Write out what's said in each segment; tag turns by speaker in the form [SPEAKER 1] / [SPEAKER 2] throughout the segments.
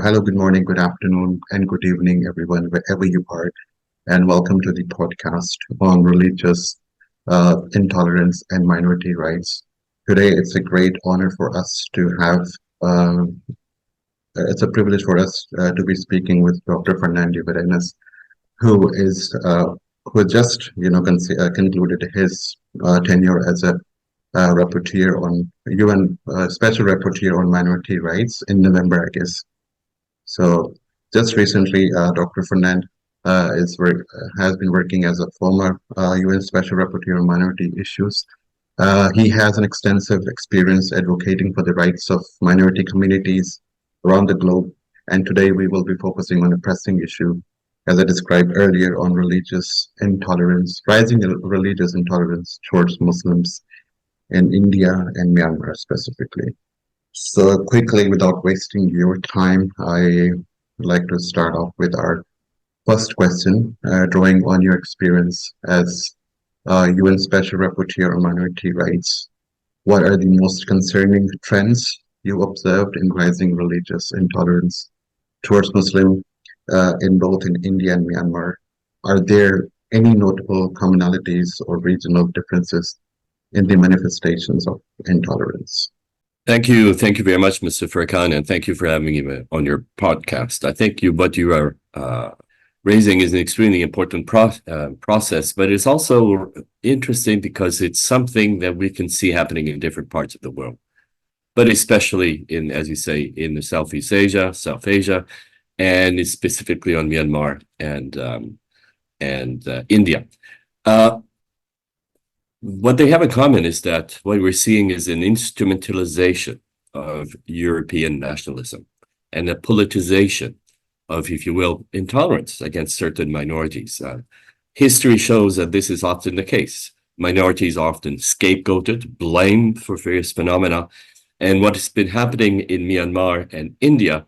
[SPEAKER 1] Hello, good morning, good afternoon, and good evening, everyone, wherever you are, and welcome to the podcast on religious intolerance and minority rights. Today, it's a great honor for us to have, it's a privilege for us to be speaking with Dr. Fernand De Varennes, who is who just concluded his tenure as a rapporteur on UN special rapporteur on minority rights in November, I guess. So just recently, Dr. Fernand has been working as a former UN Special Rapporteur on Minority Issues. He has an extensive experience advocating for the rights of minority communities around the globe, and today we will be focusing on a pressing issue, as I described earlier, on religious intolerance, rising religious intolerance towards Muslims in India and Myanmar specifically. So quickly, without wasting your time, I would like to start off with our first question, drawing on your experience as UN Special Rapporteur on Minority Rights. What are the most concerning trends you observed in rising religious intolerance towards Muslim in India and Myanmar? Are there any notable commonalities or regional differences in the manifestations of intolerance?
[SPEAKER 2] Thank you very much, Mr. Furqan, and thank you for having me on your podcast. I think what you are raising is an extremely important process, but it's also interesting because it's something that we can see happening in different parts of the world, but especially in, as you say, in the Southeast Asia, South Asia, and specifically on Myanmar and India. What they have in common is that what we're seeing is an instrumentalization of European nationalism and a politicization of, if you will, intolerance against certain minorities. History shows that this is often the case. Minorities are often scapegoated, blamed for various phenomena. And what has been happening in Myanmar and India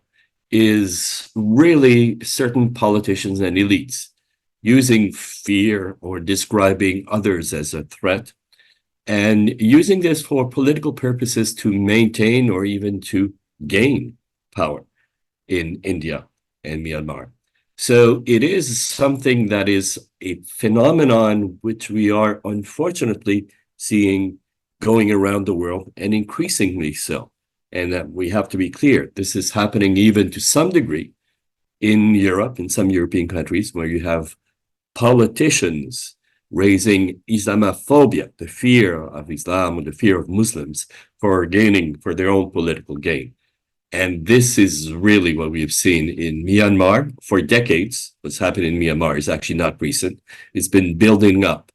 [SPEAKER 2] is really certain politicians and elites using fear or describing others as a threat, and using this for political purposes to maintain or even to gain power in India and Myanmar. So it is something that is a phenomenon which we are unfortunately seeing going around the world, and increasingly so. And that we have to be clear, this is happening even to some degree in Europe, in some European countries, where you have politicians raising Islamophobia, the fear of Islam or the fear of Muslims for their own political gain. And this is really what we have seen in Myanmar for decades. What's happened in Myanmar is actually not recent. It's been building up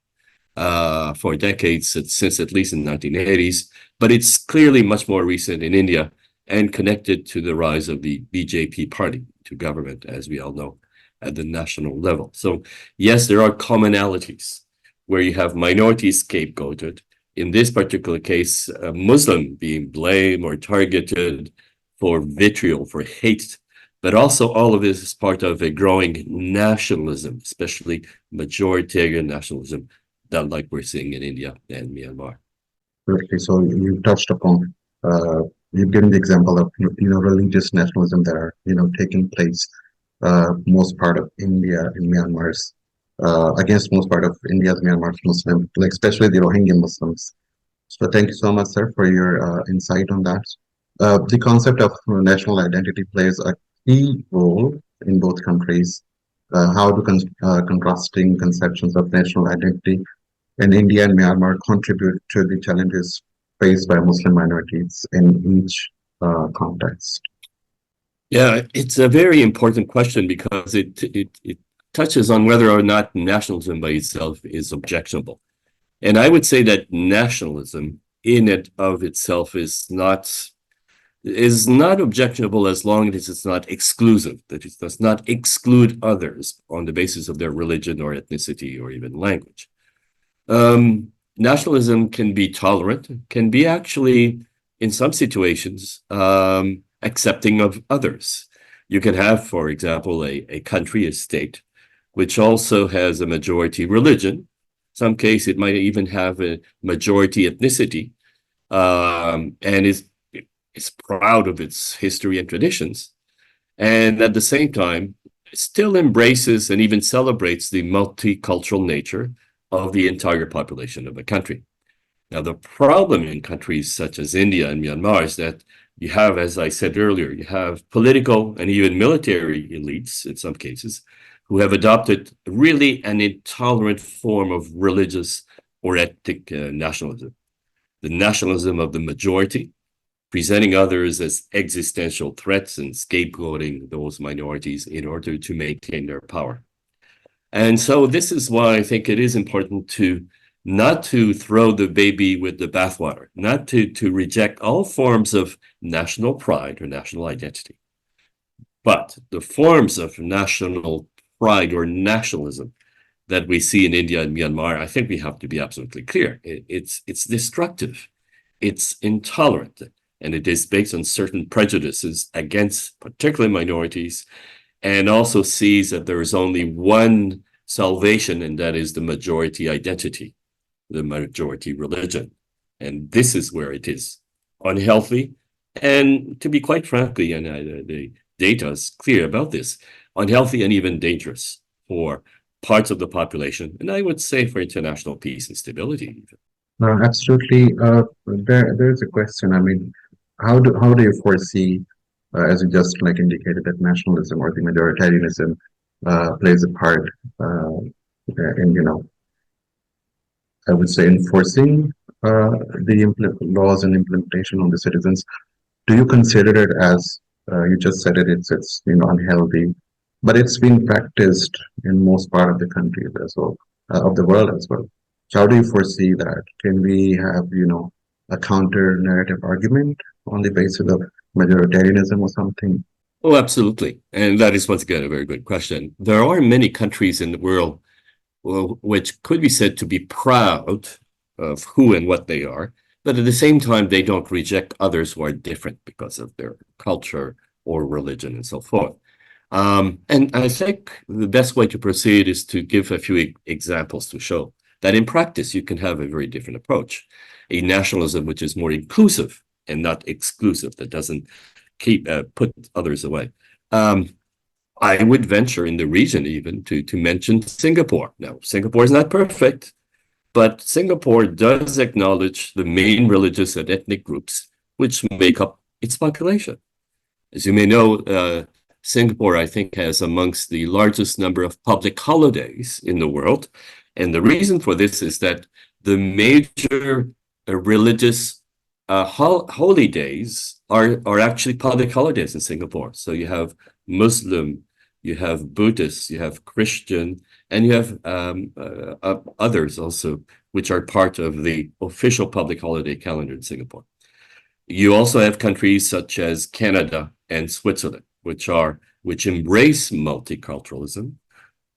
[SPEAKER 2] for decades, since at least in the 1980s, but it's clearly much more recent in India and connected to the rise of the BJP party to government, as we all know, at the national level. So yes, there are commonalities where you have minorities scapegoated. In this particular case, a Muslim being blamed or targeted for vitriol, for hate, but also all of this is part of a growing nationalism, especially majoritarian nationalism, that like we're seeing in India and Myanmar.
[SPEAKER 1] Okay, so you touched upon, you've given the example of religious nationalism that are taking place most part of India and Myanmar's against most part of India's Myanmar's Muslim, like especially the Rohingya Muslims. So thank you so much, sir, for your insight on that. The concept of national identity plays a key role in both countries. How do contrasting conceptions of national identity in India and Myanmar contribute to the challenges faced by Muslim minorities in each context?
[SPEAKER 2] Yeah, it's a very important question because it touches on whether or not nationalism by itself is objectionable. And I would say that nationalism in and of itself is not objectionable as long as it's not exclusive, that it does not exclude others on the basis of their religion or ethnicity or even language. Nationalism can be tolerant, can be actually, in some situations, accepting of others. You can have, for example, a country, a state, which also has a majority religion, Some case it might even have a majority ethnicity, and is proud of its history and traditions. And at the same time, it still embraces and even celebrates the multicultural nature of the entire population of the country. Now, the problem in countries such as India and Myanmar is that you have, as I said earlier, you have political and even military elites, in some cases, who have adopted really an intolerant form of religious or ethnic nationalism. The nationalism of the majority, presenting others as existential threats and scapegoating those minorities in order to maintain their power. And so this is why I think it is important to not to throw the baby with the bathwater, not to reject all forms of national pride or national identity. But the forms of national pride or nationalism that we see in India and Myanmar, I think we have to be absolutely clear. It's destructive, it's intolerant, and it is based on certain prejudices against particularly minorities, and also sees that there is only one salvation, and that is the majority identity, the majority religion. And this is where it is unhealthy. And to be quite frankly, and the data is clear about this, unhealthy and even dangerous for parts of the population, and I would say for international peace and stability.
[SPEAKER 1] Absolutely. There's a question. I mean, how do you foresee, as you just like indicated, that nationalism or the majoritarianism plays a part in, I would say, enforcing the laws and implementation on the citizens? Do you consider it as you just said it? It's unhealthy, but it's been practiced in most part of the country as well, of the world as well. So how do you foresee that? Can we have a counter narrative argument on the basis of majoritarianism or something?
[SPEAKER 2] Oh, absolutely. And that is once again a very good question. There are many countries in the world which could be said to be proud of who and what they are, but at the same time, they don't reject others who are different because of their culture or religion and so forth. And I think the best way to proceed is to give a few examples to show that in practice, you can have a very different approach, a nationalism which is more inclusive and not exclusive, that doesn't put others away. I would venture in the region even to mention Singapore. Now, Singapore is not perfect, but Singapore does acknowledge the main religious and ethnic groups which make up its population. As you may know, Singapore, I think, has amongst the largest number of public holidays in the world. And the reason for this is that the major religious holy days are actually public holidays in Singapore. So you have Muslim, you have Buddhist, you have Christian, and you have others also, which are part of the official public holiday calendar in Singapore. You also have countries such as Canada and Switzerland, which embrace multiculturalism,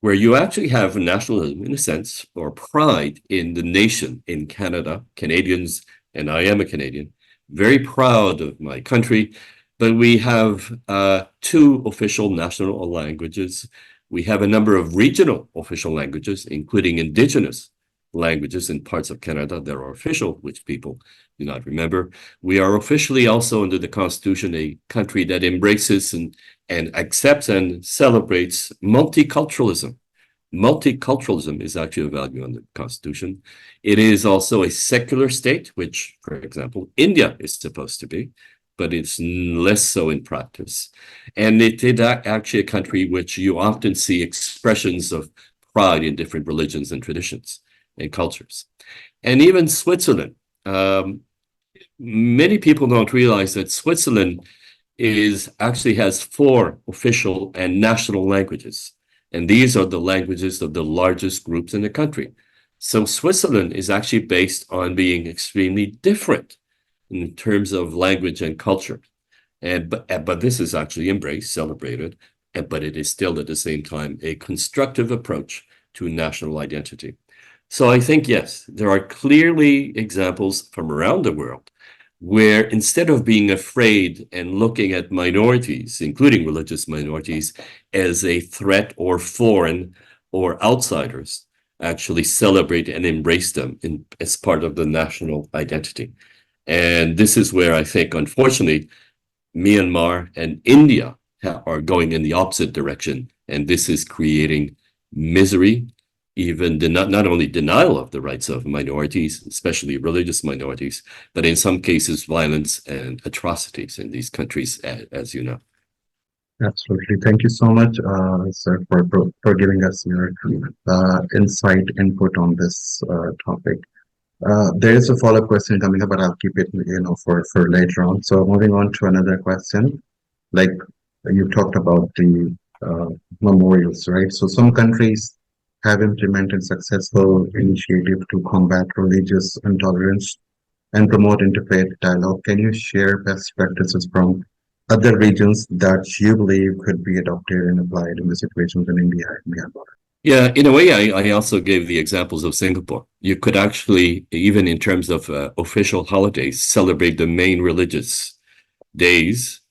[SPEAKER 2] where you actually have nationalism in a sense, or pride in the nation. In Canada, Canadians, and I am a Canadian, very proud of my country, but we have two official national languages. We have a number of regional official languages, including indigenous languages in parts of Canada that are official, which people do not remember. We are officially also under the Constitution a country that embraces and accepts and celebrates multiculturalism. Multiculturalism is actually a value under the Constitution. It is also a secular state, which, for example, India is supposed to be, but it's less so in practice. And it is actually a country which you often see expressions of pride in different religions and traditions and cultures. And even Switzerland, many people don't realize that Switzerland actually has 4 official and national languages. And these are the languages of the largest groups in the country. So Switzerland is actually based on being extremely different in terms of language and culture. But this is actually embraced, celebrated, but it is still at the same time a constructive approach to national identity. So I think, yes, there are clearly examples from around the world where instead of being afraid and looking at minorities, including religious minorities, as a threat or foreign or outsiders, actually celebrate and embrace them as part of the national identity. And this is where I think, unfortunately, Myanmar and India are going in the opposite direction. And this is creating misery, even not only denial of the rights of minorities, especially religious minorities, but in some cases, violence and atrocities in these countries, as you know.
[SPEAKER 1] Absolutely. Thank you so much, sir, for giving us your insight, input on this topic. There is a follow-up question coming up, but I'll keep it, for later on. So moving on to another question, like you talked about the memorials, right? So some countries have implemented successful initiative to combat religious intolerance and promote interfaith dialogue. Can you share best practices from other regions that you believe could be adopted and applied in the situations in India and Myanmar?
[SPEAKER 2] Yeah, in a way, I also gave the examples of Singapore. You could actually, even in terms of official holidays, celebrate the main religious days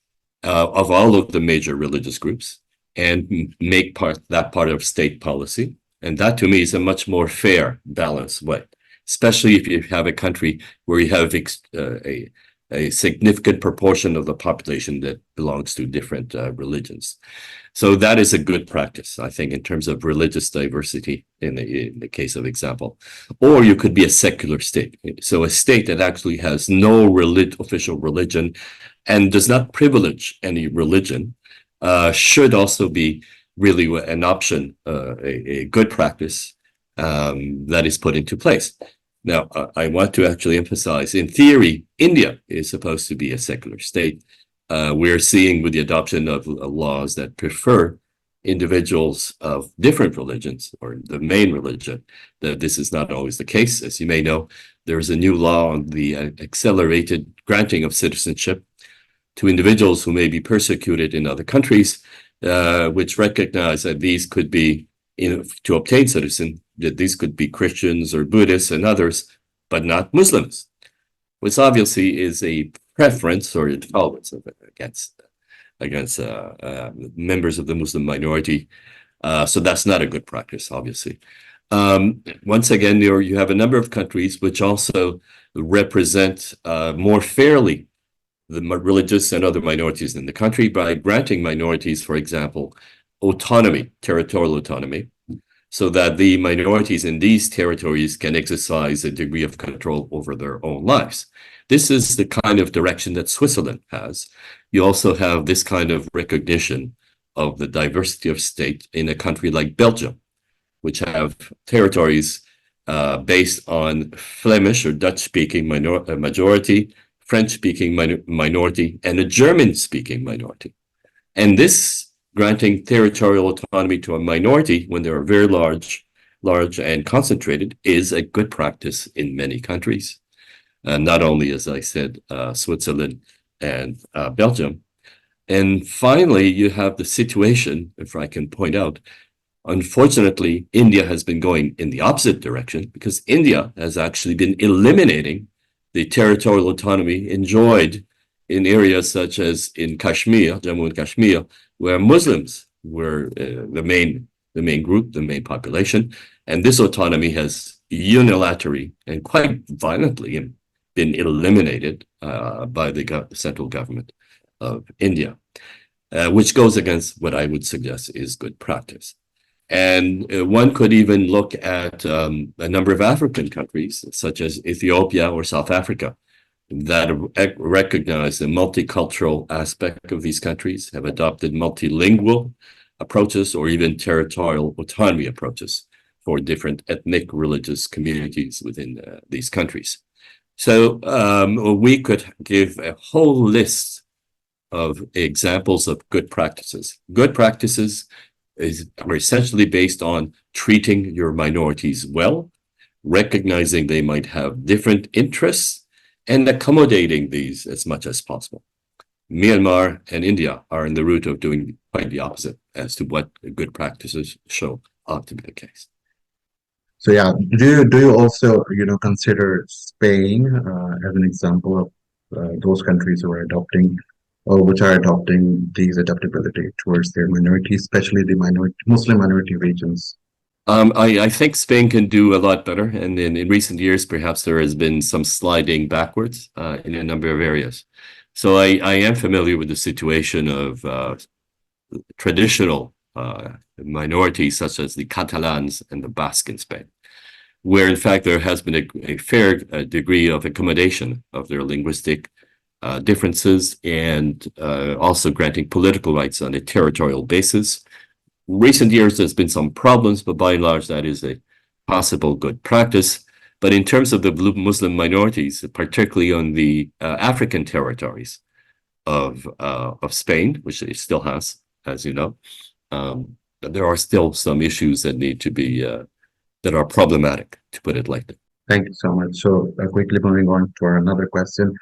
[SPEAKER 2] of all of the major religious groups and make that part of state policy. And that, to me, is a much more fair, balanced way, especially if you have a country where you have a significant proportion of the population that belongs to different religions. So that is a good practice, I think, in terms of religious diversity in the case of example. Or you could be a secular state. So a state that actually has no official religion and does not privilege any religion should also be really an option, a good practice that is put into place. Now, I want to actually emphasize, in theory, India is supposed to be a secular state. We're seeing with the adoption of laws that prefer individuals of different religions or the main religion, that this is not always the case. As you may know, there's a new law on the accelerated granting of citizenship to individuals who may be persecuted in other countries, which recognize that these could be, to obtain citizenship, that these could be Christians or Buddhists and others, but not Muslims, which obviously is a preference or intolerance against members of the Muslim minority. So that's not a good practice, obviously. Once again, you have a number of countries which also represent more fairly the religious and other minorities in the country by granting minorities, for example, autonomy, territorial autonomy, so that the minorities in these territories can exercise a degree of control over their own lives. This is the kind of direction that Switzerland has. You also have this kind of recognition of the diversity of state in a country like Belgium, which have territories based on Flemish or Dutch-speaking majority, French-speaking minority, and a German-speaking minority. And this granting territorial autonomy to a minority when they are very large and concentrated is a good practice in many countries. Not only, as I said, Switzerland and Belgium. And finally, you have the situation, if I can point out, unfortunately, India has been going in the opposite direction because India has actually been eliminating the territorial autonomy enjoyed in areas such as in Kashmir, Jammu and Kashmir, where Muslims were the main group, the main population. And this autonomy has unilaterally and quite violently been eliminated by the central government of India, which goes against what I would suggest is good practice. And one could even look at a number of African countries, such as Ethiopia or South Africa, that recognize the multicultural aspect of these countries, have adopted multilingual approaches or even territorial autonomy approaches for different ethnic religious communities within these countries. So we could give a whole list of examples of good practices. Good practices are essentially based on treating your minorities well, recognizing they might have different interests, and accommodating these as much as possible. Myanmar and India are in the route of doing quite the opposite as to what good practices show ought to be the case.
[SPEAKER 1] So yeah, do you also consider Spain as an example of those countries who are adopting or which are adopting these adaptability towards their minorities, especially the Muslim minority regions
[SPEAKER 2] I think Spain can do a lot better, and in recent years, perhaps there has been some sliding backwards in a number of areas. So I am familiar with the situation of traditional minorities such as the Catalans and the Basque in Spain, where in fact there has been a fair degree of accommodation of their linguistic differences and also granting political rights on a territorial basis. Recent years, there's been some problems, but by and large, that is a possible good practice. But in terms of the Muslim minorities, particularly on the African territories of Spain, which it still has, as you know, there are still some issues that need to be that are problematic, to put it like that.
[SPEAKER 1] Thank you so much. So quickly moving on to another question.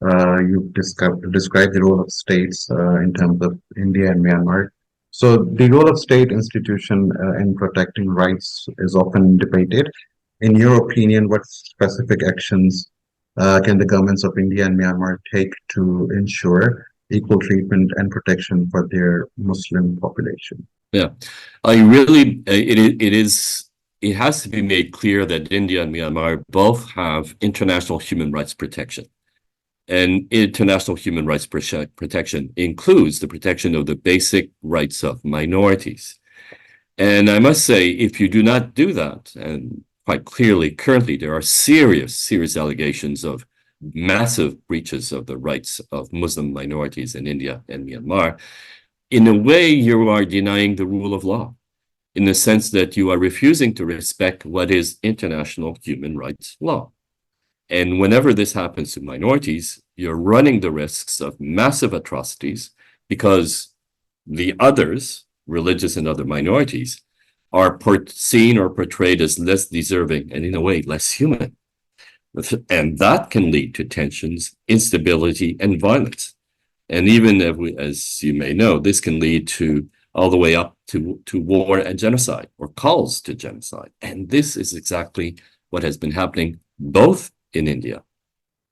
[SPEAKER 1] You described the role of states in terms of India and Myanmar. So the role of state institution in protecting rights is often debated. In your opinion, what specific actions can the governments of India and Myanmar take to ensure equal treatment and protection for their Muslim population?
[SPEAKER 2] Yeah, I really, it has to be made clear that India and Myanmar both have international human rights protection. And international human rights protection includes the protection of the basic rights of minorities. And I must say, if you do not do that, and quite clearly, currently, there are serious allegations of massive breaches of the rights of Muslim minorities in India and Myanmar, in a way, you are denying the rule of law, in the sense that you are refusing to respect what is international human rights law. And whenever this happens to minorities, you're running the risks of massive atrocities because the others, religious and other minorities, are seen or portrayed as less deserving and in a way less human. And that can lead to tensions, instability, and violence. And even as you may know, this can lead to all the way up to war and genocide or calls to genocide. And this is exactly what has been happening both in India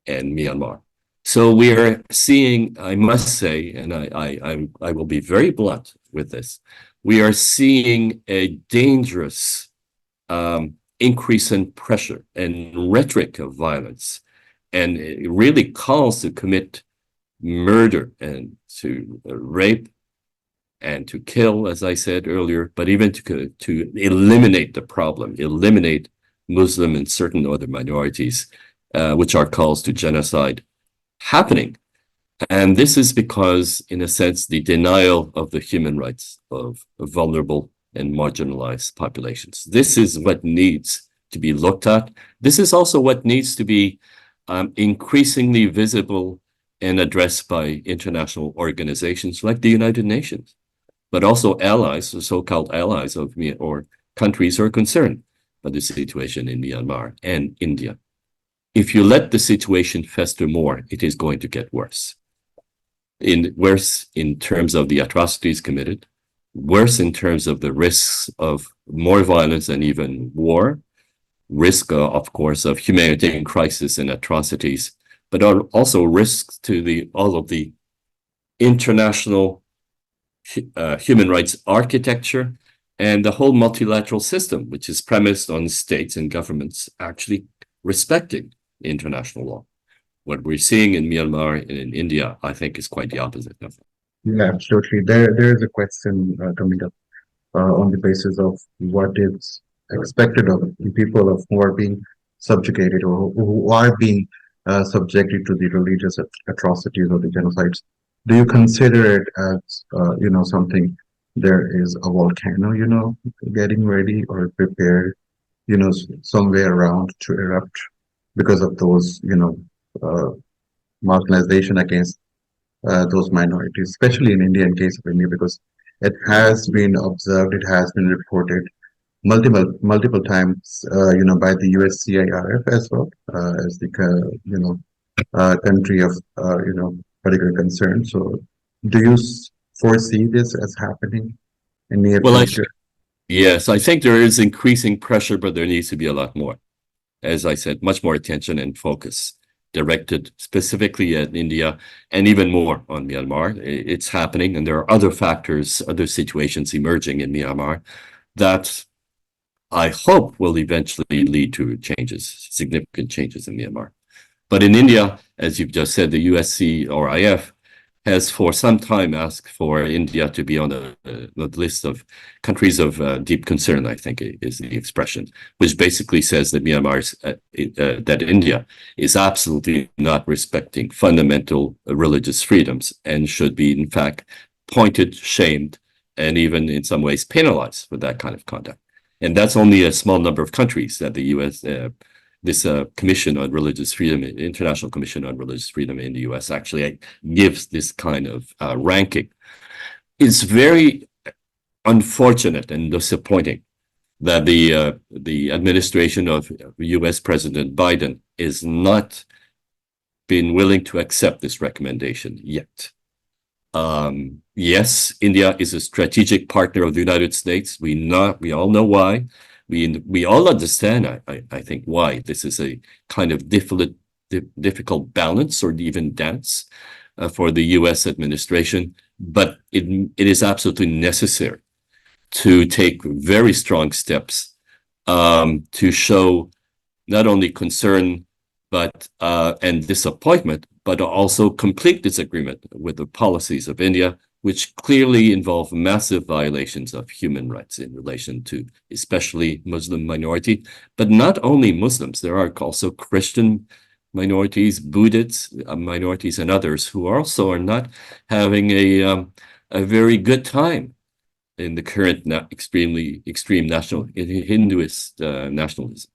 [SPEAKER 2] and Myanmar. So we are seeing, I must say, and I will be very blunt with this, we are seeing a dangerous increase in pressure and rhetoric of violence. And it really calls to commit murder and to rape and to kill, as I said earlier, but even to eliminate the problem, eliminate Muslim and certain other minorities, which are calls to genocide happening. And this is because, in a sense, the denial of the human rights of vulnerable and marginalized populations. This is what needs to be looked at. This is also what needs to be increasingly visible and addressed by international organizations like the United Nations, but also allies, the so-called allies of or countries who are concerned by the situation in Myanmar and India. If you let the situation fester more, it is going to get worse. Worse in terms of the atrocities committed, worse in terms of the risks of more violence and even war, risk, of course, of humanitarian crisis and atrocities, but also risks to all of the international human rights architecture and the whole multilateral system, which is premised on states and governments actually respecting international law. What we're seeing in Myanmar and in India, I think, is quite the opposite of that.
[SPEAKER 1] Yeah, absolutely. There is a question coming up on the basis of what is expected of the people of who are being subjugated or who are being subjected to the religious atrocities or the genocides. Do you consider it as something? There is a volcano, getting ready or prepared, somewhere around to erupt because of those, marginalization against those minorities, especially in India, in case of India, because it has been observed, it has been reported multiple times, by the USCIRF as well as the country of particular concern. So, do you foresee this as happening in near future?
[SPEAKER 2] Yes, I think there is increasing pressure, but there needs to be a lot more. As I said, much more attention and focus directed specifically at India and even more on Myanmar. It's happening, and there are other factors, other situations emerging in Myanmar that I hope will eventually lead to changes, significant changes in Myanmar. But in India, as you've just said, the USC or IF has for some time asked for India to be on the list of countries of deep concern, I think is the expression, which basically says that that India is absolutely not respecting fundamental religious freedoms and should be, in fact, pointed, shamed, and even in some ways penalized for that kind of conduct. And that's only a small number of countries that the U.S. This Commission on Religious Freedom, International Commission on Religious Freedom in the U.S. actually gives this kind of ranking. It's very unfortunate and disappointing that the administration of U.S. President Biden is not been willing to accept this recommendation yet. Yes, India is a strategic partner of the United States. We all know why. We all understand, I think, why this is a kind of difficult balance or even dance for the U.S. administration, but it is absolutely necessary to take very strong steps to show not only concern and disappointment, but also complete disagreement with the policies of India, which clearly involve massive violations of human rights in relation to especially Muslim minority, but not only Muslims. There are also Christian minorities, Buddhists minorities, and others who also are not having a very good time in the current extreme national Hinduist nationalism.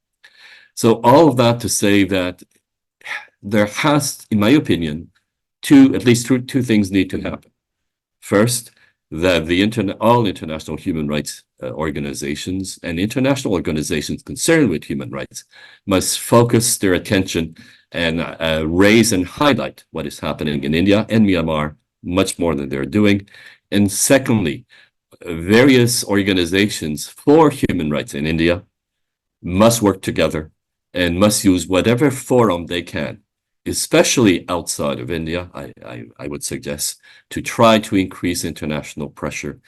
[SPEAKER 2] So all of that to say that there has, in my opinion, at least two things need to happen. First, that all international human rights organizations and international organizations concerned with human rights must focus their attention and raise and highlight what is happening in India and Myanmar much more than they're doing. And secondly, various organizations for human rights in India must work together and must use whatever forum they can, especially outside of India, I would suggest, to try to increase international pressure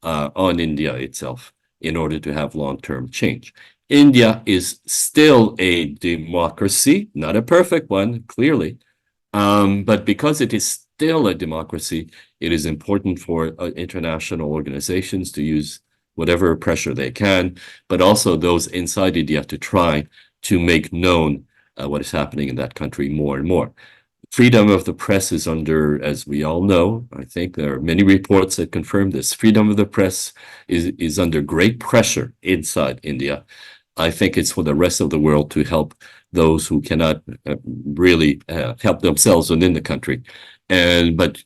[SPEAKER 2] on India itself in order to have long-term change. India is still a democracy, not a perfect one, clearly, but because it is still a democracy, it is important for international organizations to use whatever pressure they can, but also those inside India to try to make known what is happening in that country more and more. Freedom of the press is under, as we all know, I think there are many reports that confirm this, freedom of the press is under great pressure inside India. I think it's for the rest of the world to help those who cannot really help themselves within the country. But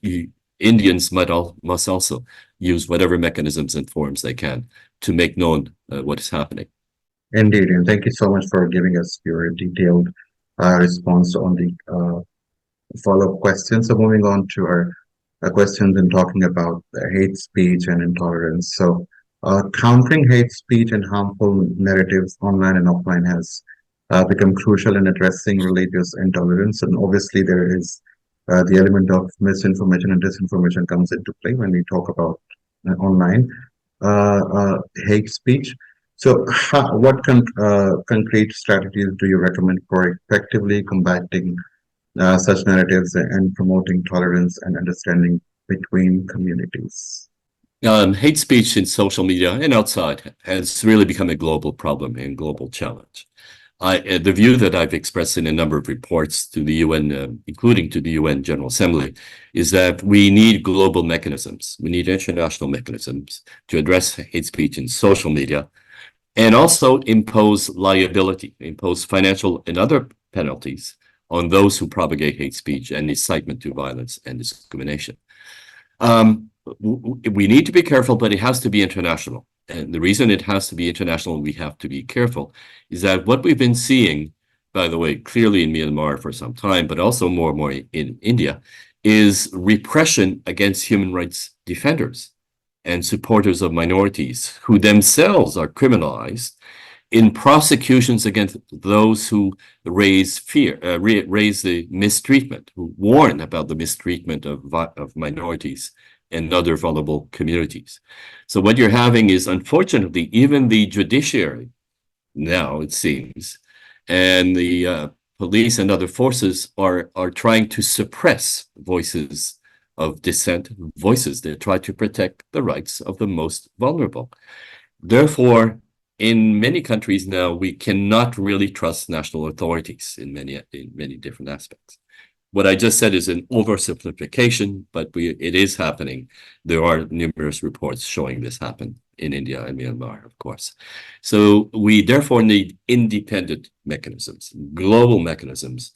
[SPEAKER 2] Indians must also use whatever mechanisms and forms they can to make known what is happening.
[SPEAKER 1] Indeed, and thank you so much for giving us your detailed response on the follow-up questions. So moving on to our questions and talking about hate speech and intolerance. So countering hate speech and harmful narratives online and offline has become crucial in addressing religious intolerance. And obviously there is the element of misinformation and disinformation comes into play when we talk about online hate speech. So what concrete strategies do you recommend for effectively combating such narratives and promoting tolerance and understanding between communities?
[SPEAKER 2] Hate speech in social media and outside has really become a global problem and global challenge. The view that I've expressed in a number of reports to the UN, including to the UN General Assembly, is that we need global mechanisms. We need international mechanisms to address hate speech in social media and also impose liability, impose financial and other penalties on those who propagate hate speech and incitement to violence and discrimination. We need to be careful, but it has to be international. And the reason it has to be international and we have to be careful is that what we've been seeing, by the way, clearly in Myanmar for some time, but also more and more in India, is repression against human rights defenders and supporters of minorities who themselves are criminalized in prosecutions against those who raise fear, raise the mistreatment, who warn about the mistreatment of minorities and other vulnerable communities. So what you're having is, unfortunately, even the judiciary now, it seems. And the police and other forces are trying to suppress voices of dissent, voices that try to protect the rights of the most vulnerable. Therefore, in many countries now, we cannot really trust national authorities in many different aspects. What I just said is an oversimplification, but it is happening. There are numerous reports showing this happen in India and Myanmar, of course. So we therefore need independent mechanisms, global mechanisms,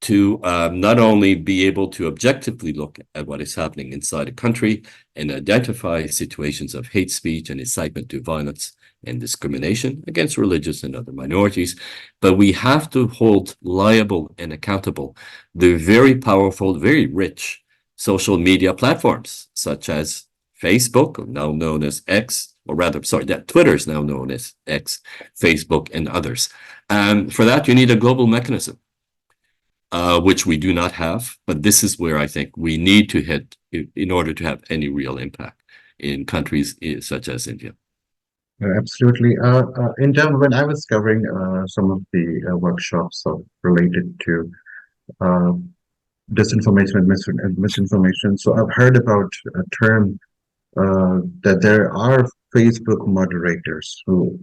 [SPEAKER 2] to not only be able to objectively look at what is happening inside a country and identify situations of hate speech and incitement to violence and discrimination against religious and other minorities, but we have to hold liable and accountable the very powerful, very rich social media platforms, such as Facebook, now known as X, or rather, sorry, that Twitter is now known as X, Facebook, and others. For that, you need a global mechanism, which we do not have, but this is where I think we need to hit in order to have any real impact in countries such as India.
[SPEAKER 1] Absolutely. In terms, when I was covering some of the workshops related to uh, disinformation and misinformation, so I've heard about a term that there are Facebook moderators who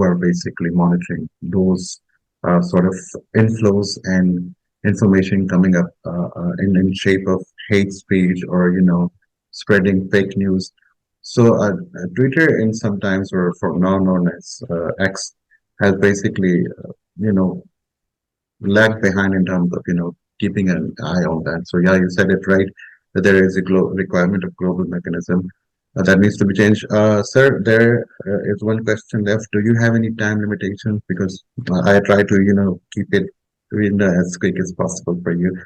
[SPEAKER 1] are basically monitoring those sort of inflows and information coming up in shape of hate speech or spreading fake news. So Twitter, in sometimes or for now known as X, has basically you know lagged behind in terms of keeping an eye on that. So yeah, you said it right that there is a requirement of global mechanism that needs to be changed. Sir, there is one question left. Do you have any time limitations? Because I try to keep it as quick as possible for you.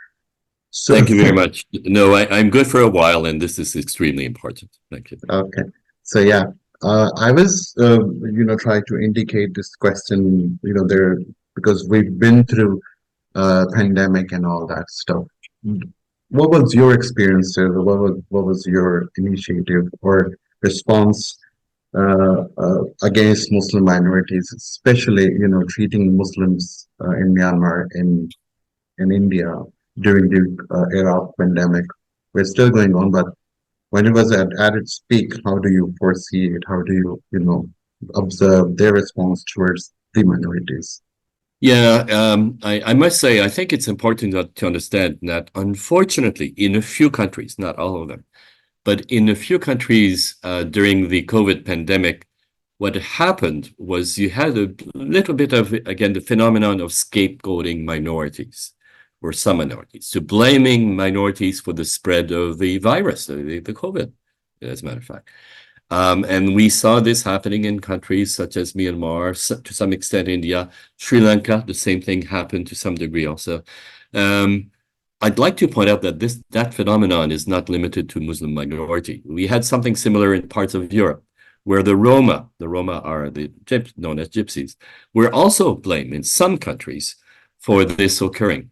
[SPEAKER 1] So
[SPEAKER 2] Thank you very much. No, I'm good for a while, and this is extremely important. Thank you.
[SPEAKER 1] okay. So yeah, I was trying to indicate this question there because we've been through pandemic and all that stuff. What was your experience, sir? What was your initiative or response against Muslim minorities, especially treating Muslims in Myanmar, in India during the era of pandemic? We're still going on, but when it was at its peak, how do you foresee it? How do you observe their response towards the minorities?
[SPEAKER 2] Yeah, I must say, I think it's important to understand that unfortunately, in a few countries, not all of them, but in a few countries during the COVID pandemic, what happened was you had a little bit of, again, the phenomenon of scapegoating minorities or some minorities, to blaming minorities for the spread of the virus, the COVID, as a matter of fact. And we saw this happening in countries such as Myanmar, to some extent India, Sri Lanka, the same thing happened to some degree also. I'd like to point out that that phenomenon is not limited to Muslim minority. We had something similar in parts of Europe, where the Roma are known as gypsies, were also blamed in some countries for this occurring.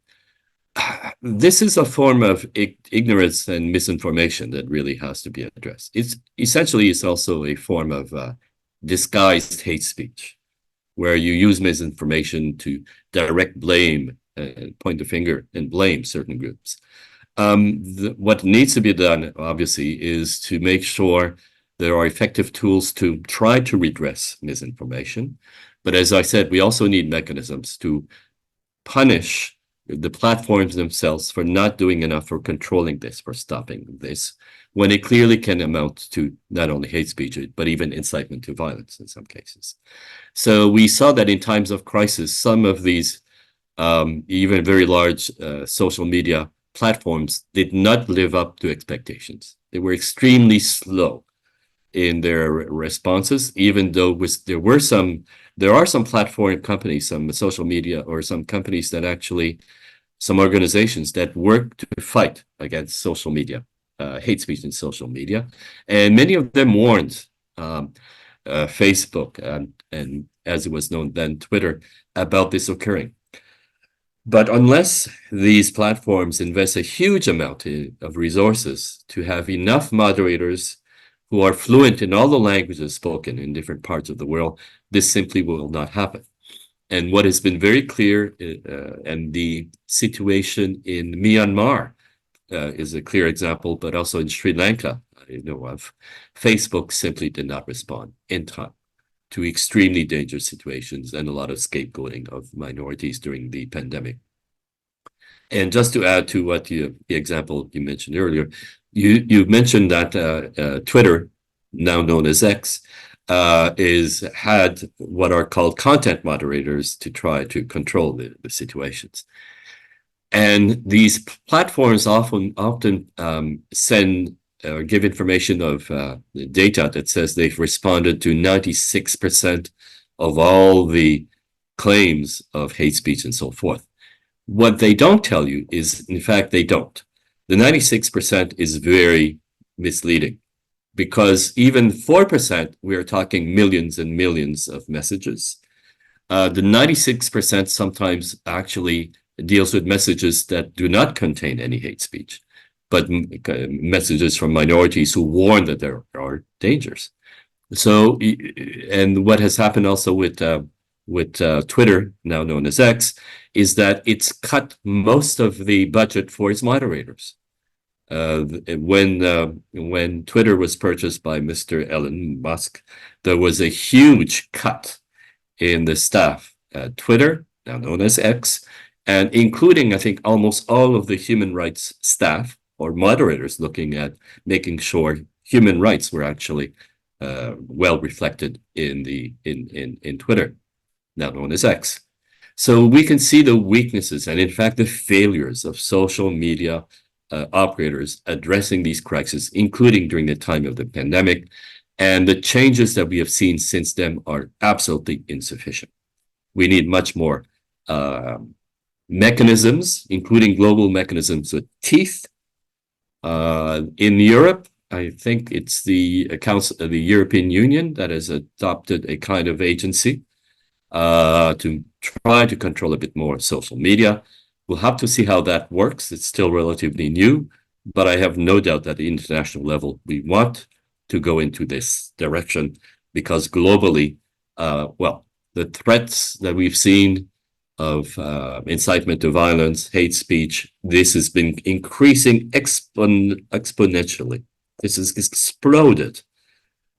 [SPEAKER 2] This is a form of ignorance and misinformation that really has to be addressed. It's also a form of disguised hate speech, where you use misinformation to direct blame, point the finger and blame certain groups. What needs to be done, obviously, is to make sure there are effective tools to try to redress misinformation. But as I said, we also need mechanisms to punish the platforms themselves for not doing enough for controlling this, for stopping this, when it clearly can amount to not only hate speech, but even incitement to violence in some cases. So we saw that in times of crisis, some of these even very large social media platforms did not live up to expectations. They were extremely slow in their responses, even though there are some platform companies, some social media, or some companies that actually, some organizations that work to fight against social media, hate speech in social media. And many of them warned Facebook and as it was known then, Twitter, about this occurring. But unless these platforms invest a huge amount of resources to have enough moderators who are fluent in all the languages spoken in different parts of the world, this simply will not happen. And what has been very clear, and the situation in Myanmar is a clear example, but also in Sri Lanka, I know of, Facebook simply did not respond in time to extremely dangerous situations and a lot of scapegoating of minorities during the pandemic. And just to add to what the example you mentioned earlier, you mentioned that Twitter, now known as X, is had what are called content moderators to try to control the situations. And these platforms often send or give information of data that says they've responded to 96% of all the claims of hate speech and so forth. What they don't tell you is, in fact, they don't. The 96% is very misleading, because even 4%, we are talking millions and millions of messages. The 96% sometimes actually deals with messages that do not contain any hate speech, but messages from minorities who warn that there are dangers. So, and what has happened also with Twitter, now known as X, is that it's cut most of the budget for its moderators. When Twitter was purchased by Mr. Elon Musk, there was a huge cut in the staff at Twitter, now known as X, and including, I think, almost all of the human rights staff or moderators looking at making sure human rights were actually well reflected in Twitter, now known as X. So we can see the weaknesses and, in fact, the failures of social media operators addressing these crises, including during the time of the pandemic, and the changes that we have seen since then are absolutely insufficient. We need much more mechanisms, including global mechanisms with teeth. In Europe, I think it's the Council of the European Union that has adopted a kind of agency to try to control a bit more social media. We'll have to see how that works. It's still relatively new, but I have no doubt that at the international level, we want to go into this direction, because globally, well, the threats that we've seen of incitement to violence, hate speech, this has been increasing exponentially. This has exploded,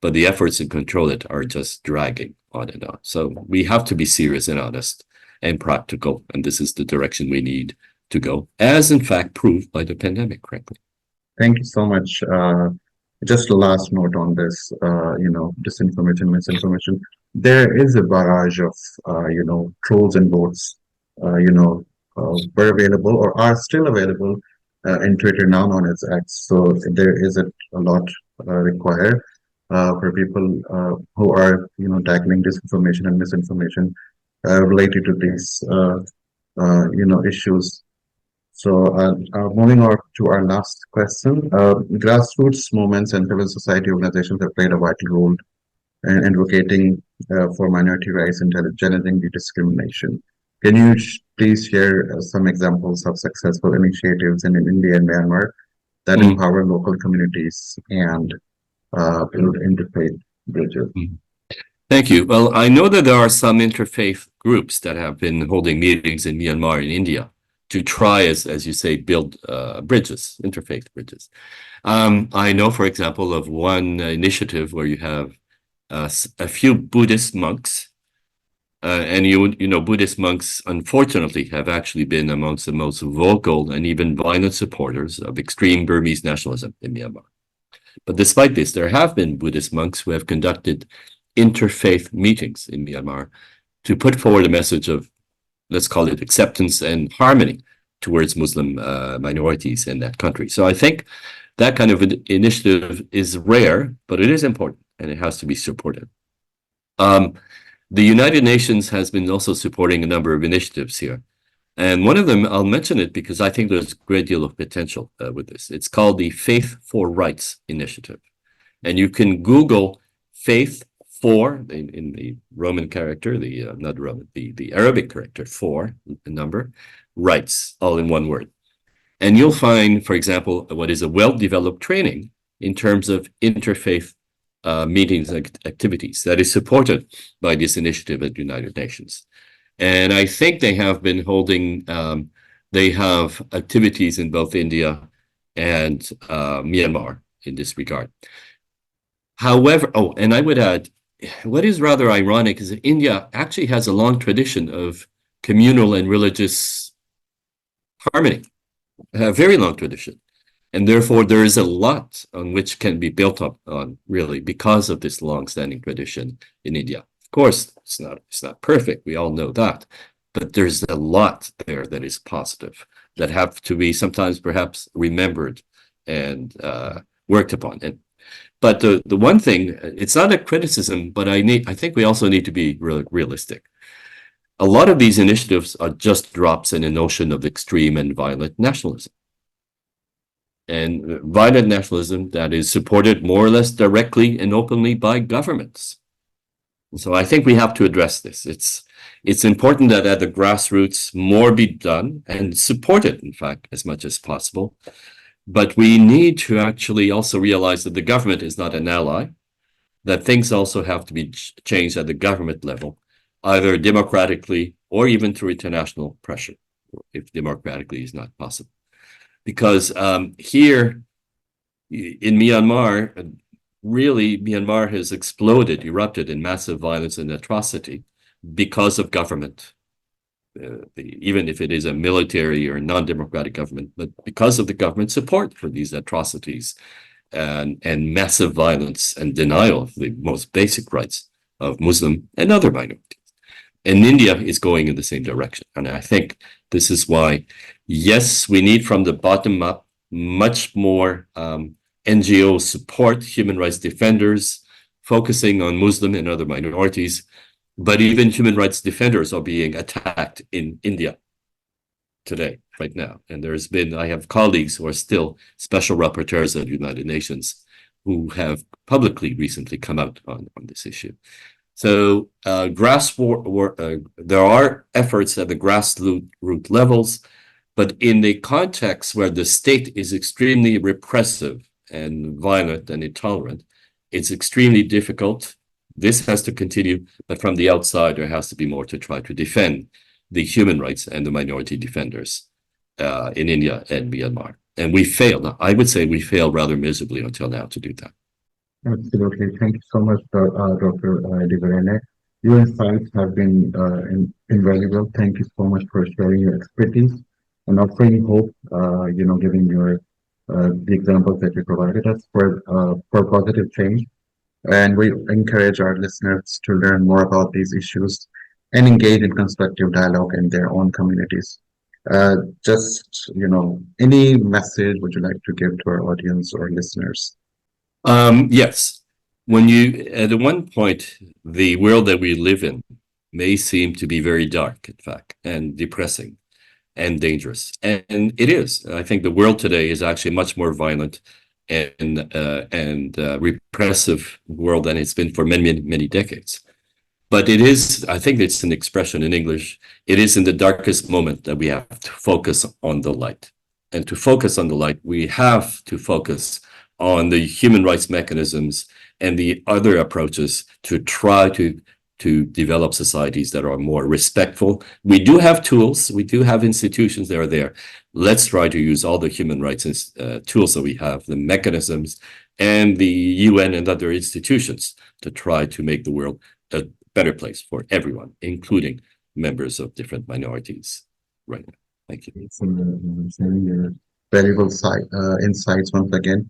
[SPEAKER 2] but the efforts to control it are just dragging on and on. So we have to be serious and honest and practical, and this is the direction we need to go, as in fact proved by the pandemic, frankly.
[SPEAKER 1] Thank you so much. Just a last note on this, disinformation, misinformation. There is a barrage of, trolls and bots, were available or are still available in Twitter, now known as X. So there is a lot required for people who are, tackling disinformation and misinformation related to these, issues. So moving on to our last question, grassroots movements and civil society organizations have played a vital role in advocating for minority rights and challenging the discrimination. Can you please share some examples of successful initiatives in India and Myanmar that empower local communities and build interfaith bridges?
[SPEAKER 2] Thank you. Well, I know that there are some interfaith groups that have been holding meetings in Myanmar and India to try, as you say, build bridges, interfaith bridges. I know, for example, of one initiative where you have a few Buddhist monks, and Buddhist monks, unfortunately, have actually been amongst the most vocal and even violent supporters of extreme Burmese nationalism in Myanmar. But despite this, there have been Buddhist monks who have conducted interfaith meetings in Myanmar to put forward a message of, let's call it, acceptance and harmony towards Muslim minorities in that country. So I think that kind of initiative is rare, but it is important, and it has to be supported. The United Nations has been also supporting a number of initiatives here. And one of them, I'll mention it because I think there's a great deal of potential with this. It's called the Faith for Rights Initiative. And you can Google Faith for, in the Roman character, not Roman, the Arabic character, for, the number, rights, all in one word. And you'll find, for example, what is a well-developed training in terms of interfaith meetings and activities that is supported by this initiative at the United Nations. And I think they have been holding, they have activities in both India and Myanmar in this regard. However, oh, and I would add, what is rather ironic is that India actually has a long tradition of communal and religious harmony, a very long tradition. And therefore, there is a lot on which can be built up on, really, because of this long-standing tradition in India. Of course, it's not perfect. We all know that. But there's a lot there that is positive, that have to be sometimes perhaps remembered and worked upon. But the one thing, it's not a criticism, but I think we also need to be realistic. A lot of these initiatives are just drops in an ocean of extreme and violent nationalism. And violent nationalism that is supported more or less directly and openly by governments. And so I think we have to address this. It's important that at the grassroots more be done and supported, in fact, as much as possible. But we need to actually also realize that the government is not an ally, that things also have to be changed at the government level, either democratically or even through international pressure, if democratically is not possible. Because here in Myanmar, really, Myanmar has erupted in massive violence and atrocity because of government, even if it is a military or non-democratic government, but because of the government support for these atrocities and massive violence and denial of the most basic rights of Muslim and other minorities. And India is going in the same direction. And I think this is why, yes, we need from the bottom up much more NGO support, human rights defenders, focusing on Muslim and other minorities. But even human rights defenders are being attacked in India today, right now. And I have colleagues who are still special rapporteurs at the United Nations who have publicly recently come out on this issue. So there are efforts at the grassroots levels, but in the context where the state is extremely repressive and violent and intolerant, it's extremely difficult. This has to continue, but from the outside, there has to be more to try to defend the human rights and the minority defenders in India and Myanmar. And we failed. I would say we failed rather miserably until now to do that.
[SPEAKER 1] Absolutely. Thank you so much, Dr. De Varennes. Your insights have been invaluable. Thank you so much for sharing your expertise and offering hope, giving the examples that you provided us for positive change. And we encourage our listeners to learn more about these issues and engage in constructive dialogue in their own communities. Any message would you like to give to our audience or listeners?
[SPEAKER 2] Yes. At one point, the world that we live in may seem to be very dark, in fact, and depressing and dangerous. And it is. I think the world today is actually much more violent and repressive world than it's been for many, many decades. But it is, I think it's an expression in English, it is in the darkest moment that we have to focus on the light. And to focus on the light, we have to focus on the human rights mechanisms and the other approaches to try to develop societies that are more respectful. We do have tools, we do have institutions that are there. Let's try to use all the human rights tools that we have, the mechanisms, and the UN and other institutions to try to make the world a better place for everyone, including members of different minorities right now. Thank you.
[SPEAKER 1] Sharing your valuable insights once again.